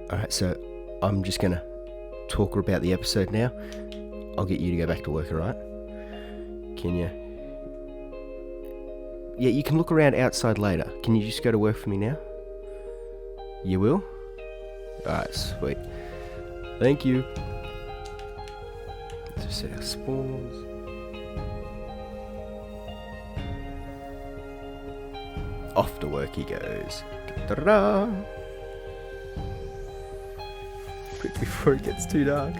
Alright, so I'm just going to talk about the episode now. I'll get you to go back to work, alright? Can you? Yeah, you can look around outside later. Can you just go to work for me now? You will? Alright, sweet. Thank you. Let's just set our spawns. Off to work he goes. Ta-da! Quick before it gets too dark.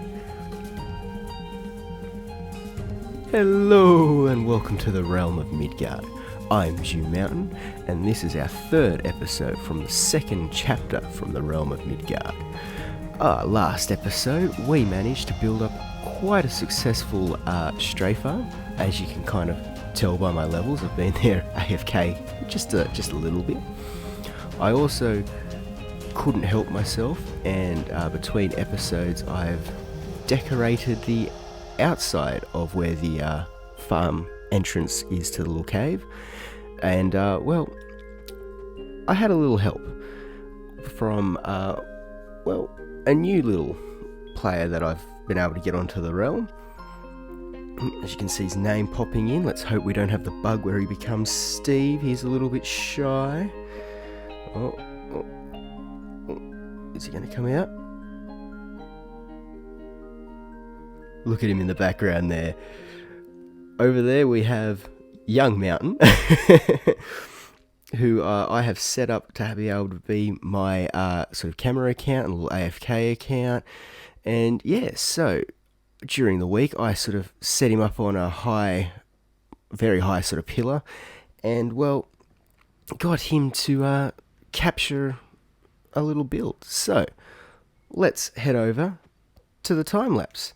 Hello and welcome to the realm of Midgard. I'm Ch2, and this is our third episode from the second chapter from the realm of Midgard. Last episode we managed to build up quite a successful stray farm. As you can kind of tell by my levels, I've been there AFK just a little bit. I also couldn't help myself, and between episodes I've decorated the outside of where the farm entrance is to the little cave, and well, I had a little help from a new little player that I've been able to get onto the realm. As you can see his name popping in. Let's hope we don't have the bug where he becomes Steve. He's a little bit shy. Is he going to come out? Look at him in the background there. Over there we have young Mountain, who I have set up to be able to be my sort of camera account, a little AFK account. And yeah, so during the week I sort of set him up on a very high sort of pillar, and well, got him to capture a little build. So let's head over to the time lapse.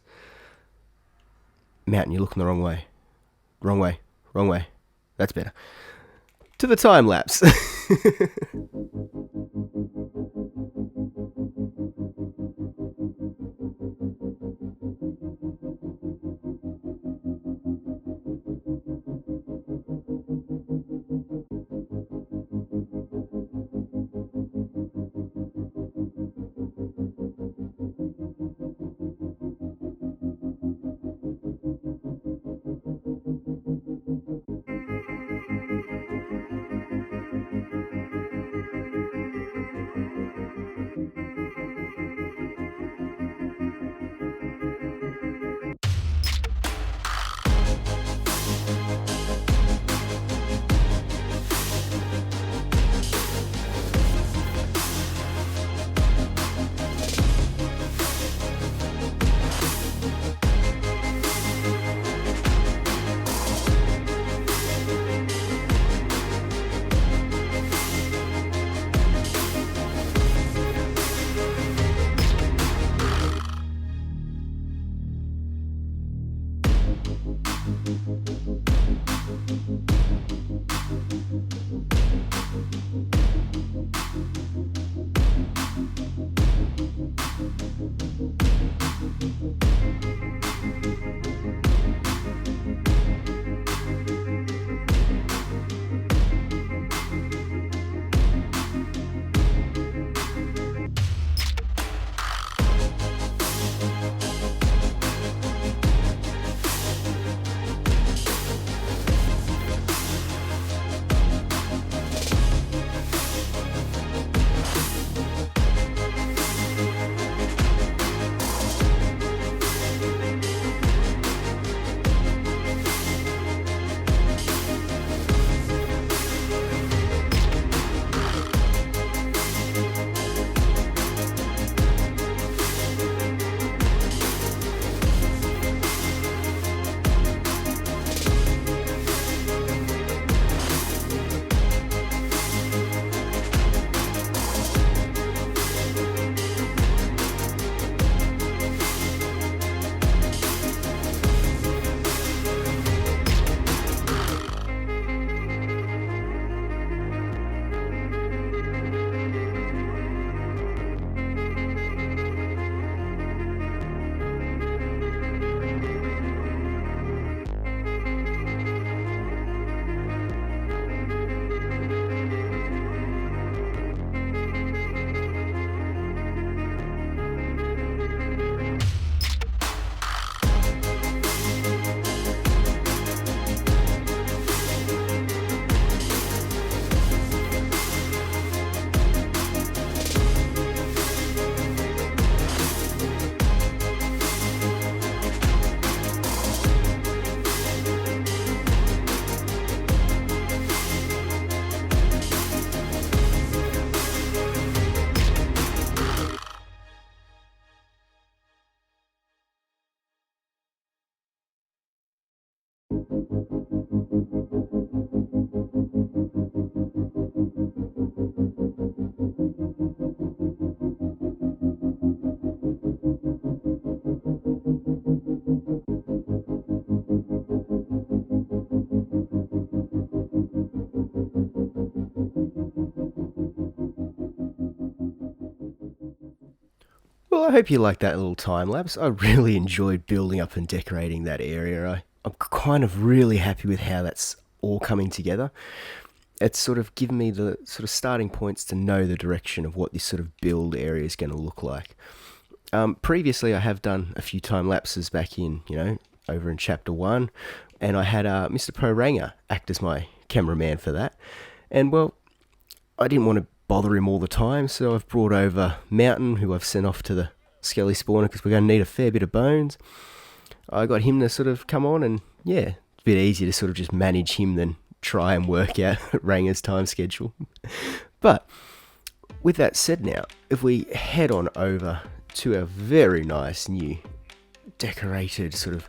Mountain, you're looking the wrong way. Wrong way. That's better. To the time lapse. Well, I hope you liked that little time lapse. I really enjoyed building up and decorating that area. I'm kind of really happy with how that's all coming together. It's sort of given me the sort of starting points to know the direction of what this sort of build area is going to look like. Previously, I have done a few time lapses back in, over in chapter 1, and I had Mr. Pro Ranger act as my cameraman for that. And well, I didn't want to bother him all the time, so I've brought over Mountain, who I've sent off to the Skelly spawner because we're going to need a fair bit of bones. I got him to sort of come on, and yeah, it's a bit easier to sort of just manage him than try and work out Ranger's time schedule. But with that said now, if we head on over to our very nice new decorated sort of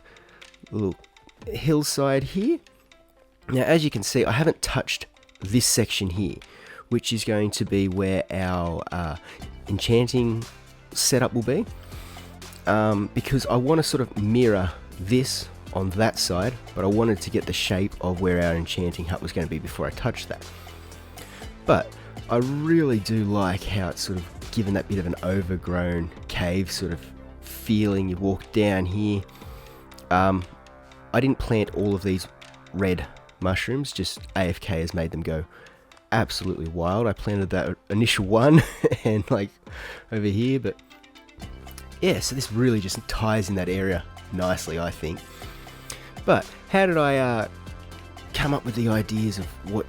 little hillside here. Now, as you can see, I haven't touched this section here, which is going to be where our enchanting setup will be, because I want to sort of mirror this on that side, but I wanted to get the shape of where our enchanting hut was going to be before I touched that. But I really do like how it's sort of given that bit of an overgrown cave sort of feeling. You walk down here. I didn't plant all of these red mushrooms, just AFK has made them go absolutely wild. I planted that initial one and like over here, but yeah, so this really just ties in that area nicely, I think. But how did I come up with the ideas of what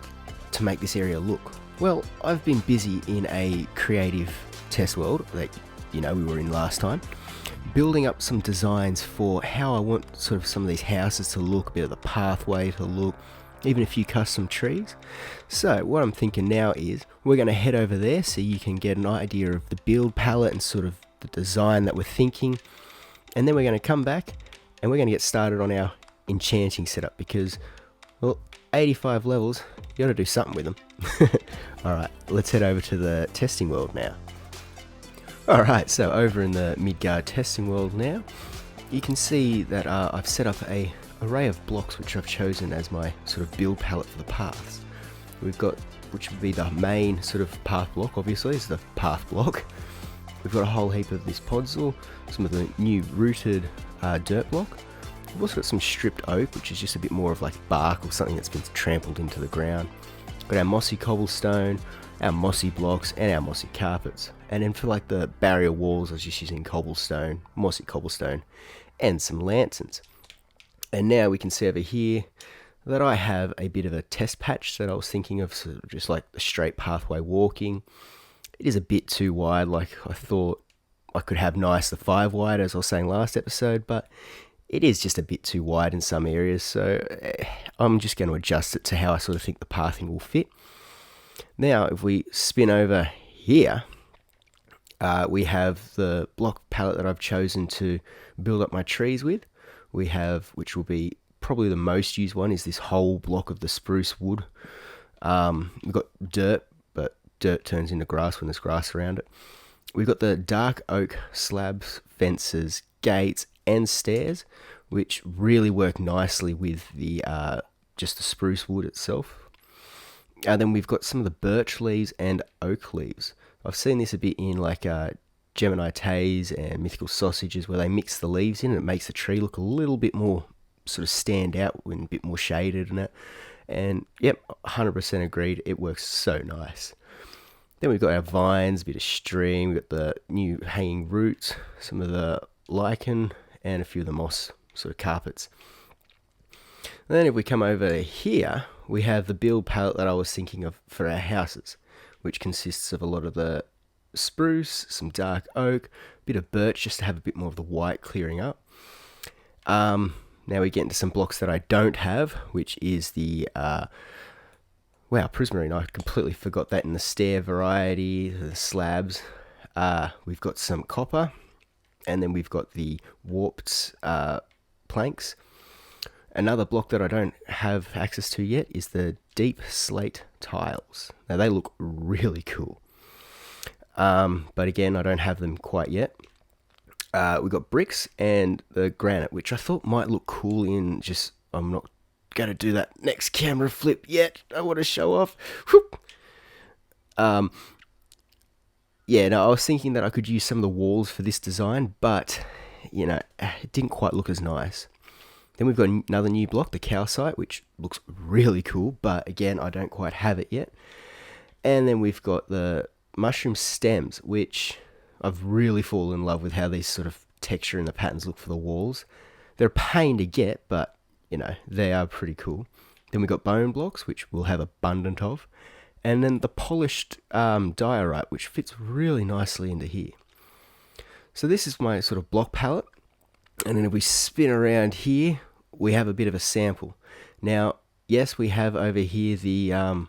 to make this area look? Well, I've been busy in a creative test world that we were in last time, building up some designs for how I want sort of some of these houses to look, a bit of the pathway to look, even a few custom trees. So what I'm thinking now is we're going to head over there so you can get an idea of the build palette and sort of the design that we're thinking, and then we're going to come back and we're going to get started on our enchanting setup, because well, 85 levels, you got to do something with them. Alright, let's head over to the testing world now. Alright, so over in the Midgard testing world now, you can see that I've set up a array of blocks which I've chosen as my sort of build palette for the paths. We've got, which would be the main sort of path block, obviously, is the path block. We've got a whole heap of this podzol, some of the new rooted dirt block. We've also got some stripped oak, which is just a bit more of like bark or something that's been trampled into the ground. Got our mossy cobblestone, our mossy blocks, and our mossy carpets. And then for like the barrier walls, I was just using cobblestone, mossy cobblestone, and some lanterns. And now we can see over here that I have a bit of a test patch that I was thinking of, sort of just like a straight pathway walking. It is a bit too wide, like I thought I could have nice the 5 wide, as I was saying last episode, but it is just a bit too wide in some areas, so I'm just going to adjust it to how I sort of think the pathing will fit. Now, if we spin over here, we have the block palette that I've chosen to build up my trees with. We have, which will be probably the most used one, is this whole block of the spruce wood. We've got dirt, but dirt turns into grass when there's grass around it. We've got the dark oak slabs, fences, gates, and stairs, which really work nicely with the just the spruce wood itself. And then we've got some of the birch leaves and oak leaves. I've seen this a bit in like Gemini Tays and Mythical Sausages, where they mix the leaves in and it makes the tree look a little bit more sort of stand out and a bit more shaded and that. And yep, 100% agreed, it works so nice. Then we've got our vines, a bit of stream, we've got the new hanging roots, some of the lichen, and a few of the moss sort of carpets. And then if we come over here, we have the build palette that I was thinking of for our houses, which consists of a lot of the spruce, some dark oak, a bit of birch just to have a bit more of the white clearing up. Now we get into some blocks that I don't have, which is the wow, prismarine. I completely forgot that in the stair variety, the slabs. We've got some copper, and then we've got the warped planks. Another block that I don't have access to yet is the deep slate tiles. Now they look really cool, but again, I don't have them quite yet. We've got bricks and the granite, which I thought might look cool in just, I'm not going to do that next camera flip yet. I want to show off. yeah, no, I was thinking that I could use some of the walls for this design, but, you know, it didn't quite look as nice. Then we've got another new block, the calcite, which looks really cool, but again, I don't quite have it yet. And then we've got the mushroom stems, which I've really fallen in love with how these sort of texture and the patterns look for the walls. They're a pain to get, but, you know, they are pretty cool. Then we've got bone blocks, which we'll have abundant of. And then the polished diorite, which fits really nicely into here. So this is my sort of block palette. And then if we spin around here, we have a bit of a sample. Now, yes, we have over here the,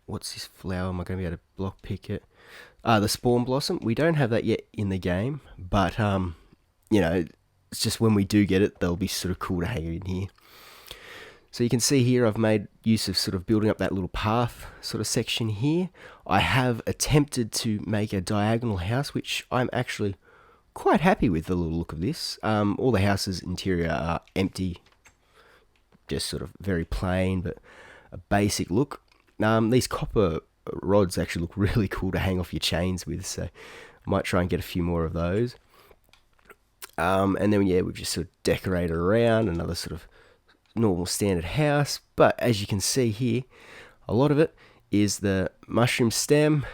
what's this flower? Am I going to be able to block pick it? The spawn blossom. We don't have that yet in the game, but, you know, it's just when we do get it, they'll be sort of cool to hang in here. So you can see here I've made use of sort of building up that little path sort of section here. I have attempted to make a diagonal house, which I'm actually quite happy with the little look of this. All the house's interior are empty, just sort of very plain, but a basic look. These copper rods actually look really cool to hang off your chains with, so I might try and get a few more of those. And then, yeah, we've just sort of decorated around another sort of normal standard house, but as you can see here, a lot of it is the mushroom stem,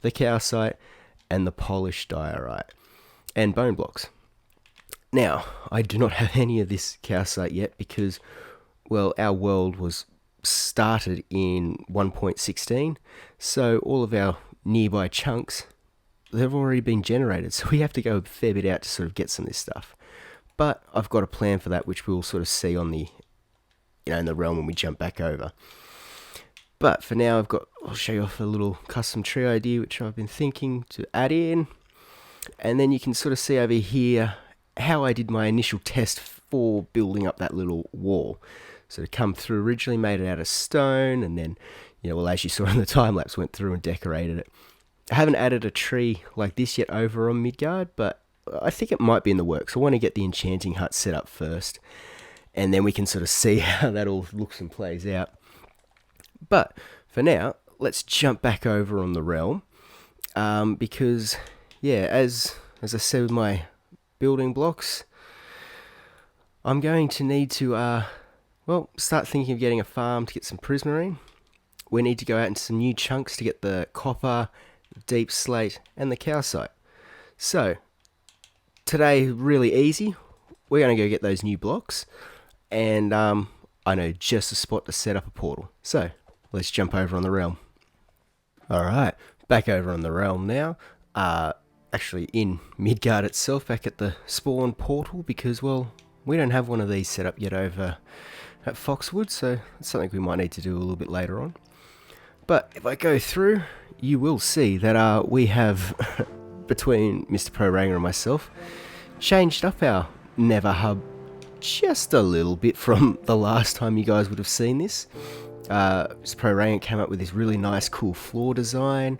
the calcite, and the polished diorite, and bone blocks. Now, I do not have any of this calcite yet because, well, our world was started in 1.16, so all of our nearby chunks, they've already been generated, so we have to go a fair bit out to sort of get some of this stuff. But I've got a plan for that, which we'll sort of see on the, you know, in the realm when we jump back over. But for now, I'll show you off a little custom tree idea, which I've been thinking to add in. And then you can sort of see over here how I did my initial test for building up that little wall. So to come through, originally made it out of stone, and then, you know, well, as you saw in the time-lapse, went through and decorated it. I haven't added a tree like this yet over on Midgard, but I think it might be in the works. I want to get the enchanting hut set up first, and then we can sort of see how that all looks and plays out. But for now, let's jump back over on the realm, because, yeah, as I said with my building blocks, I'm going to need to, well, start thinking of getting a farm to get some prismarine. We need to go out into some new chunks to get the copper, deep slate, and the calcite. So, today, really easy. We're going to go get those new blocks, and I know just a spot to set up a portal. So, let's jump over on the realm. Alright, back over on the realm now. Actually in Midgard itself, back at the spawn portal, because, well, we don't have one of these set up yet over at Foxwood, so it's something we might need to do a little bit later on. But if I go through, you will see that we have, between Mr. Pro Ranger and myself, changed up our Nether hub just a little bit from the last time you guys would have seen this. Mr. Pro Ranger came up with this really nice, cool floor design.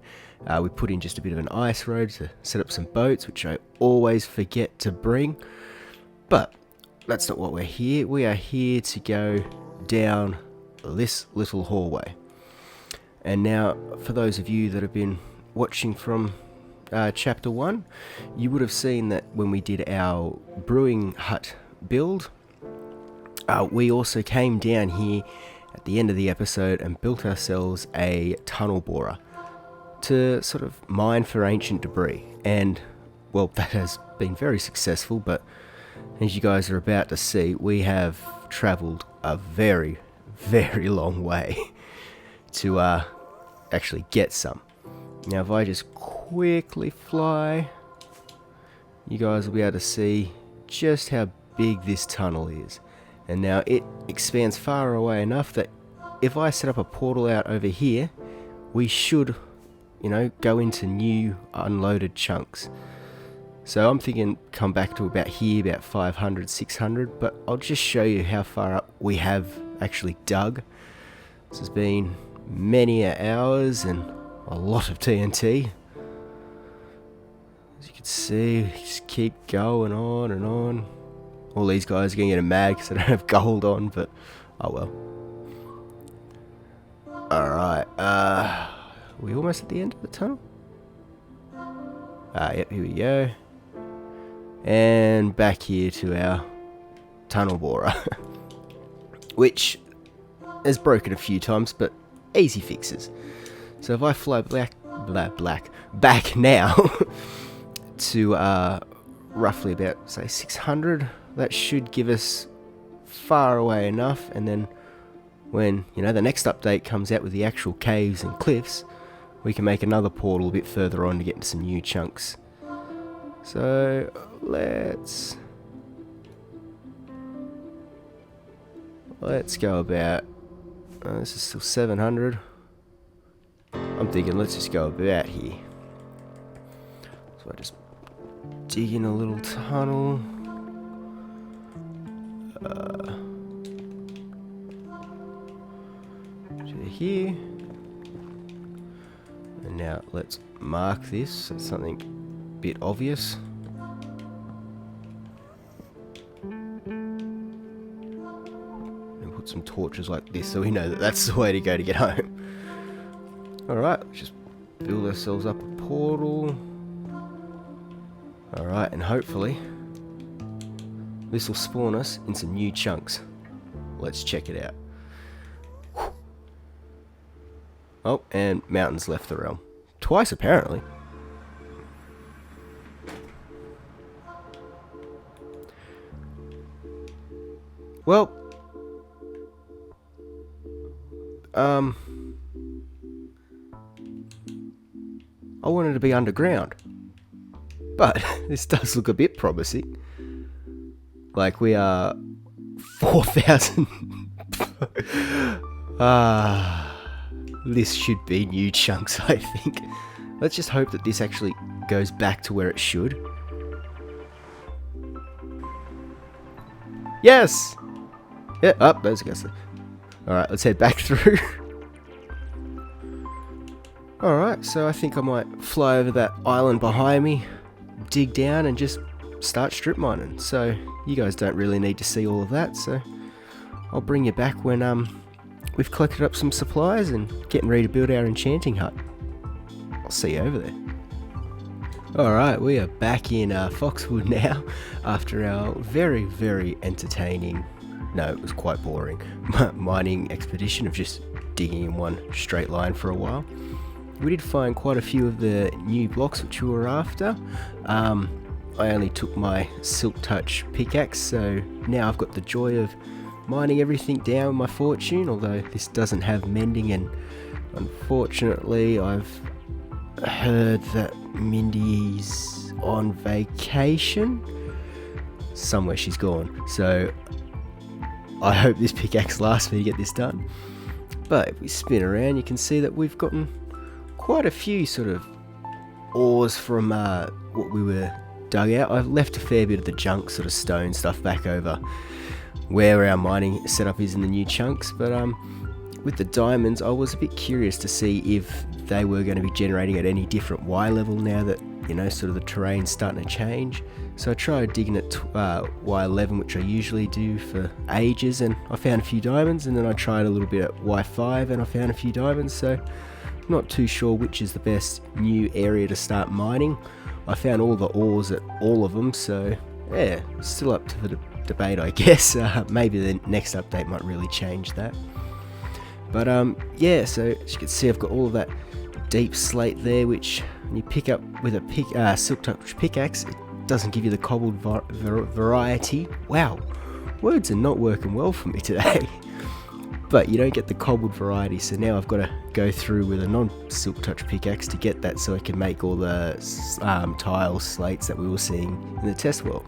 We put in just a bit of an ice road to set up some boats, which I always forget to bring. But that's not what we're here. We are here to go down this little hallway. And now, for those of you that have been watching from Chapter 1, you would have seen that when we did our brewing hut build, we also came down here at the end of the episode and built ourselves a tunnel borer to sort of mine for ancient debris. And, well, that has been very successful, but as you guys are about to see, we have travelled a very, very long way to actually get some. Now if I just quickly fly, you guys will be able to see just how big this tunnel is. And now it expands far away enough that if I set up a portal out over here, we should, you know, go into new unloaded chunks. So I'm thinking come back to about here, about 500, 600, but I'll just show you how far up we have actually dug. This has been many hours and a lot of TNT. As you can see, just keep going on and on. All these guys are going to get mad because they don't have gold on, but oh well. Alright, we almost at the end of the tunnel? Yep, here we go. And back here to our tunnel borer, which has broken a few times, but easy fixes. So if I fly back now to roughly about, say, 600, that should give us far away enough, and then when, you know, the next update comes out with the actual caves and cliffs, we can make another portal a bit further on to get into some new chunks. So let's go about, this is still 700. I'm thinking let's just go about here. So I just dig in a little tunnel. To here. And now let's mark this so it's something a bit obvious. And put some torches like this so we know that that's the way to go to get home. Alright, let's just build ourselves up a portal. Alright, and hopefully this will spawn us in some new chunks. Let's check it out. Oh, and mountains left the realm. Twice, apparently. Well, I wanted to be underground, but this does look a bit promising. Like we are 4,000. This should be new chunks, I think. Let's just hope that this actually goes back to where it should. Yes! Yeah, up, those guys. Alright, let's head back through. Alright, so I think I might fly over that island behind me, dig down and just start strip mining. So you guys don't really need to see all of that, so I'll bring you back when we've collected up some supplies and getting ready to build our enchanting hut. I'll see you over there. Alright, we are back in Foxwood now after our very, very entertaining, no, it was quite boring, mining expedition of just digging in one straight line for a while. We did find quite a few of the new blocks which we were after. I only took my Silk Touch pickaxe, so now I've got the joy of mining everything down with my fortune, although this doesn't have mending, and unfortunately I've heard that Mindy's on vacation. Somewhere she's gone, so I hope this pickaxe lasts me to get this done. But if we spin around, you can see that we've gotten quite a few sort of ores from what we were dug out. I've left a fair bit of the junk sort of stone stuff back over where our mining setup is in the new chunks, but with the diamonds I was a bit curious to see if they were going to be generating at any different Y level now that, you know, sort of the terrain's starting to change. So I tried digging at Y11, which I usually do for ages, and I found a few diamonds, and then I tried a little bit at Y5 and I found a few diamonds, so not too sure which is the best new area to start mining. I found all the ores at all of them, so yeah, still up to the debate, I guess. Maybe the next update might really change that. But yeah, so as you can see, I've got all of that deep slate there, which when you pick up with a Silk Touch pickaxe, it doesn't give you the cobbled variety. Wow, words are not working well for me today. But you don't get the cobbled variety, so now I've got to go through with a non-Silk Touch pickaxe to get that, so I can make all the tile slates that we were seeing in the test world.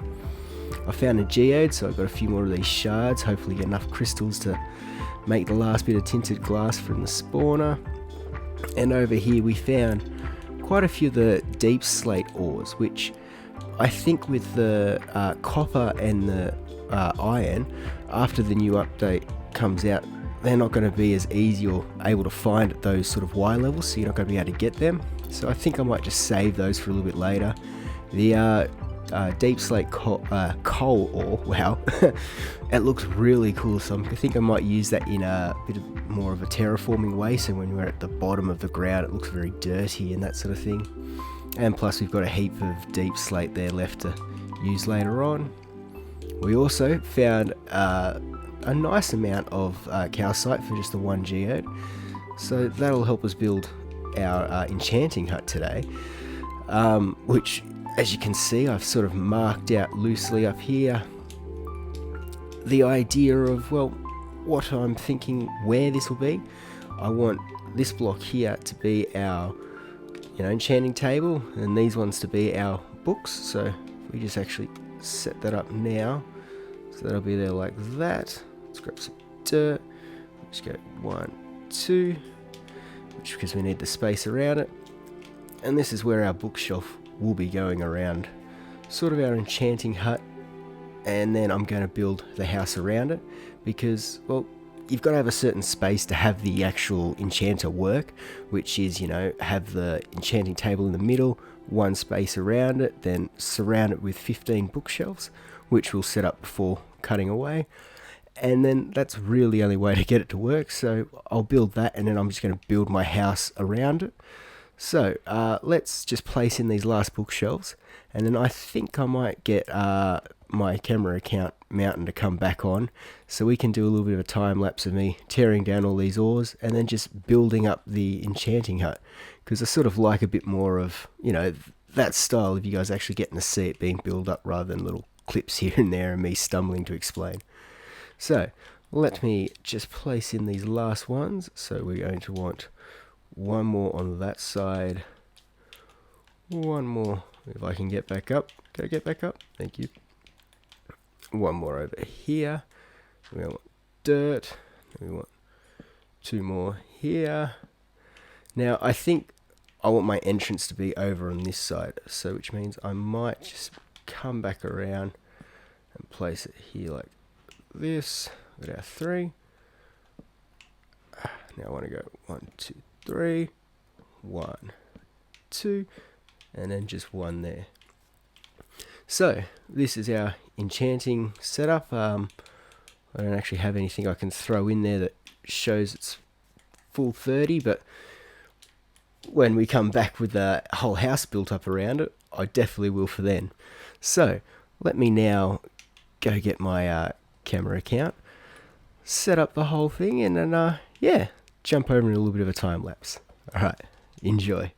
I found a geode, so I've got a few more of these shards, hopefully get enough crystals to make the last bit of tinted glass from the spawner. And over here we found quite a few of the deep slate ores, which I think with the copper and the iron, after the new update comes out, they're not going to be as easy or able to find at those sort of Y levels, so you're not going to be able to get them. So I think I might just save those for a little bit later. The deep slate coal ore, wow, it looks really cool, so I think I might use that in a bit of more of a terraforming way, so when we're at the bottom of the ground it looks very dirty and that sort of thing. And plus we've got a heap of deep slate there left to use later on. We also found a nice amount of calcite for just the 1 geode, so that'll help us build our enchanting hut today, which, as you can see, I've sort of marked out loosely up here the idea of, well, what I'm thinking where this will be. I want this block here to be our enchanting table, and these ones to be our books. So if we just actually set that up now, so that'll be there like that. Let's grab some dirt, just go 1, 2, which because we need the space around it, and this is where our bookshelf will be going around, sort of our enchanting hut. And then I'm going to build the house around it, because, well, you've got to have a certain space to have the actual enchanter work, which is, have the enchanting table in the middle, one space around it, then surround it with 15 bookshelves, which we'll set up before cutting away. And then that's really the only way to get it to work. So I'll build that, and then I'm just going to build my house around it. So let's just place in these last bookshelves, and then I think I might get my camera account mountain to come back on, so we can do a little bit of a time lapse of me tearing down all these ores and then just building up the enchanting hut, because I sort of like a bit more of that style of you guys actually getting to see it being built up rather than little clips here and there and me stumbling to explain. So let me just place in these last ones. So we're going to want one more on that side, one more if I can get back up. Can I get back up? Thank you. One more over here. We want dirt. We want 2 more here. Now I think I want my entrance to be over on this side, so which means I might just come back around and place it here like this with our 3. Now I want to go 1, 2, 3, 1, 2, and then just 1 there. So this is our enchanting setup. I don't actually have anything I can throw in there that shows it's full 30, but when we come back with the whole house built up around it, I definitely will for then. So let me now go get my camera account, set up the whole thing, and then yeah, jump over in a little bit of a time lapse. Alright, enjoy.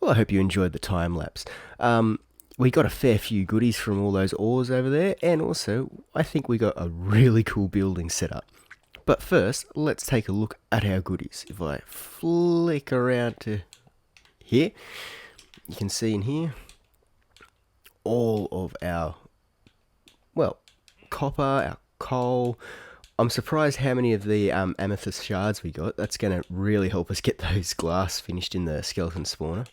Well, I hope you enjoyed the time lapse. We got a fair few goodies from all those ores over there, and also I think we got a really cool building set up. But first, let's take a look at our goodies. If I flick around to here, you can see in here all of our, well, copper, our coal. I'm surprised how many of the amethyst shards we got. That's going to really help us get those glass finished in the skeleton spawner.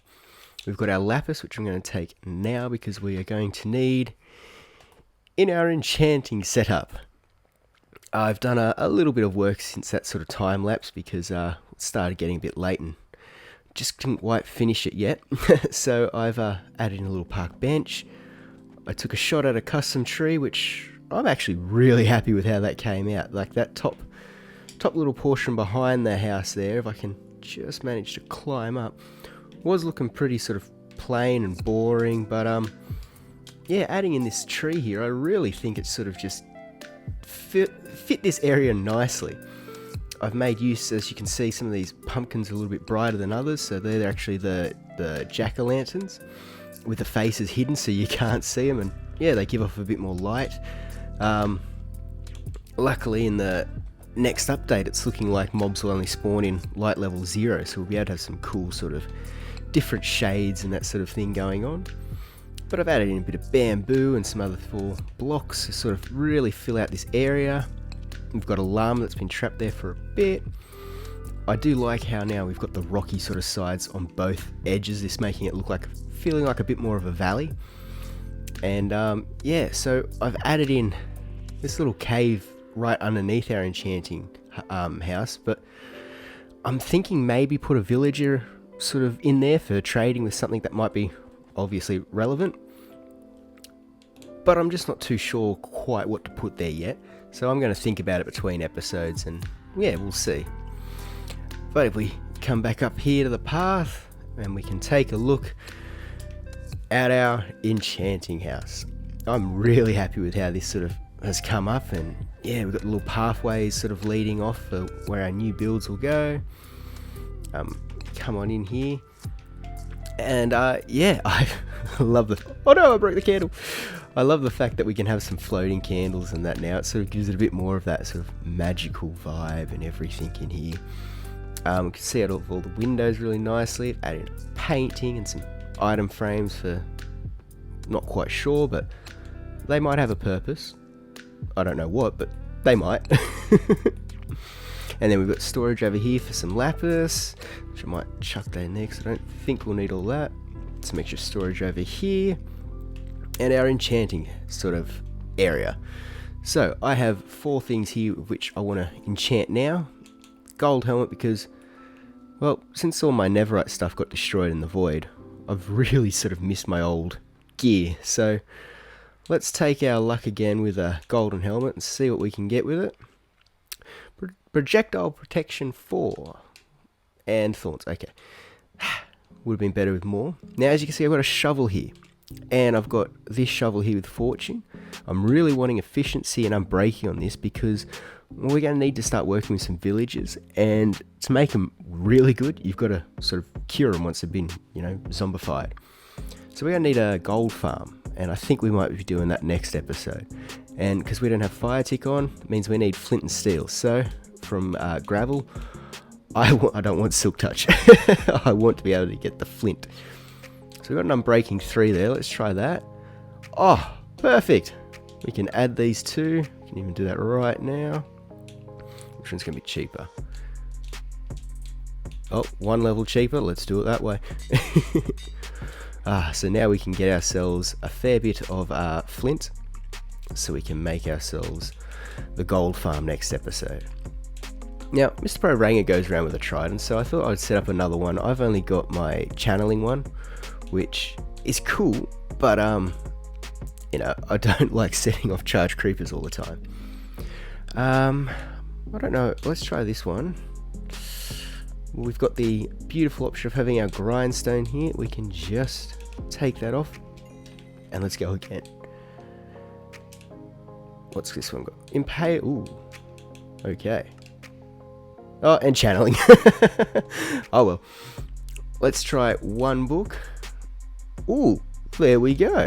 We've got our lapis, which I'm going to take now because we are going to need in our enchanting setup. I've done a little bit of work since that sort of time lapse because it started getting a bit late and just couldn't quite finish it yet. So I've added in a little park bench. I took a shot at a custom tree, which I'm actually really happy with how that came out. Like that top little portion behind the house there, if I can just manage to climb up, was looking pretty sort of plain and boring, but yeah, adding in this tree here, I really think it's sort of just fit this area nicely. I've made use, as you can see, some of these pumpkins are a little bit brighter than others, so they're actually the jack-o'-lanterns with the faces hidden so you can't see them, and yeah, they give off a bit more light. Luckily in the next update it's looking like mobs will only spawn in light level 0, so we'll be able to have some cool sort of different shades and that sort of thing going on. But I've added in a bit of bamboo and some other 4 blocks to sort of really fill out this area. We've got a llama that's been trapped there for a bit. I do like how now we've got the rocky sort of sides on both edges, this making it look like, feeling like a bit more of a valley. And yeah, so I've added in this little cave right underneath our enchanting house, but I'm thinking maybe put a villager sort of in there for trading with something that might be obviously relevant, but I'm just not too sure quite what to put there yet, so I'm going to think about it between episodes and yeah, we'll see. But if we come back up here to the path and we can take a look at our enchanting house, I'm really happy with how this sort of has come up, and yeah, we've got little pathways sort of leading off for where our new builds will go. Come on in here, and yeah, I love oh no, I broke the candle. I love the fact that we can have some floating candles and that now. It sort of gives it a bit more of that sort of magical vibe and everything in here. We can see out of all the windows really nicely. Added painting and some item frames for, not quite sure, but they might have a purpose. I don't know what, but they might. And then we've got storage over here for some lapis, which I might chuck that in there because I don't think we'll need all that. Some extra storage over here, and our enchanting sort of area. So I have 4 things here which I want to enchant now. Gold helmet because, well, since all my netherite stuff got destroyed in the void, I've really sort of missed my old gear. So let's take our luck again with a golden helmet and see what we can get with it. Projectile protection 4 and thorns. Okay, would have been better with more. Now as you can see, I've got a shovel here, and I've got this shovel here with fortune. I'm really wanting efficiency and unbreaking on this because we're going to need to start working with some villagers, and to make them really good you've got to sort of cure them once they've been, you know, zombified. So we're going to need a gold farm, and I think we might be doing that next episode. And because we don't have fire tick on, it means we need flint and steel. So from gravel, I don't want silk touch. I want to be able to get the flint. So we've got an unbreaking 3 there. Let's try that. Oh, perfect. We can add these 2. We can even do that right now. Which one's going to be cheaper? Oh, 1 level cheaper. Let's do it that way. So now we can get ourselves a fair bit of flint, so we can make ourselves the gold farm next episode. Now, Mr. Pro Ranger goes around with a trident, so I thought I'd set up another one. I've only got my channeling one, which is cool, but you know, I don't like setting off charge creepers all the time. I don't know, let's try this one. We've got the beautiful option of having our grindstone here. We can just take that off, and let's go again. What's this one got? Impale. Ooh. Okay. Oh, and channeling. Oh well. let's try one book. Ooh, there we go.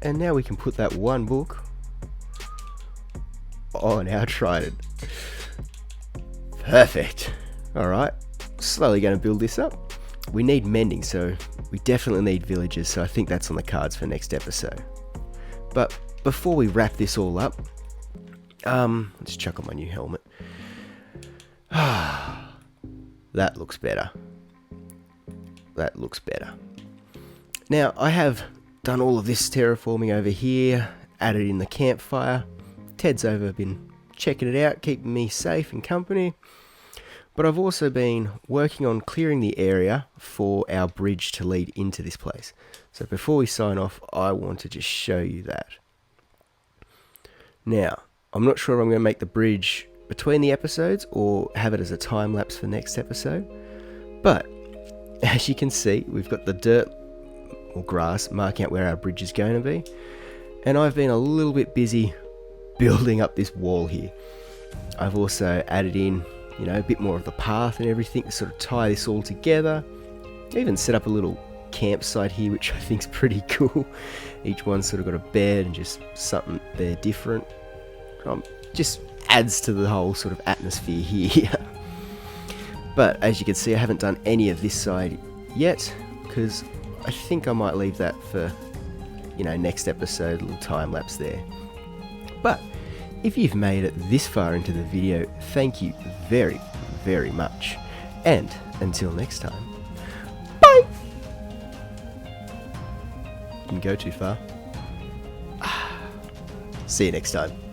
And now we can put that one book on our trident. Perfect. Alright, slowly going to build this up. We need mending, so we definitely need villagers, so I think that's on the cards for next episode. But before we wrap this all up, let's chuck on my new helmet. That looks better. That looks better. Now, I have done all of this terraforming over here, added in the campfire. Ted's been checking it out, keeping me safe and company. But I've also been working on clearing the area for our bridge to lead into this place. So before we sign off, I want to just show you that. Now, I'm not sure if I'm going to make the bridge between the episodes or have it as a time lapse for next episode. But as you can see, we've got the dirt or grass marking out where our bridge is going to be. And I've been a little bit busy building up this wall here. I've also added in, you know, a bit more of the path and everything to sort of tie this all together. Even set up a little campsite here, which I think is pretty cool. Each one's sort of got a bed and just something there different. Just adds to the whole sort of atmosphere here. But as you can see, I haven't done any of this side yet, because I think I might leave that for, you know, next episode, a little time lapse there. But if you've made it this far into the video, thank you very, very much. And until next time, bye! Didn't go too far. See you next time.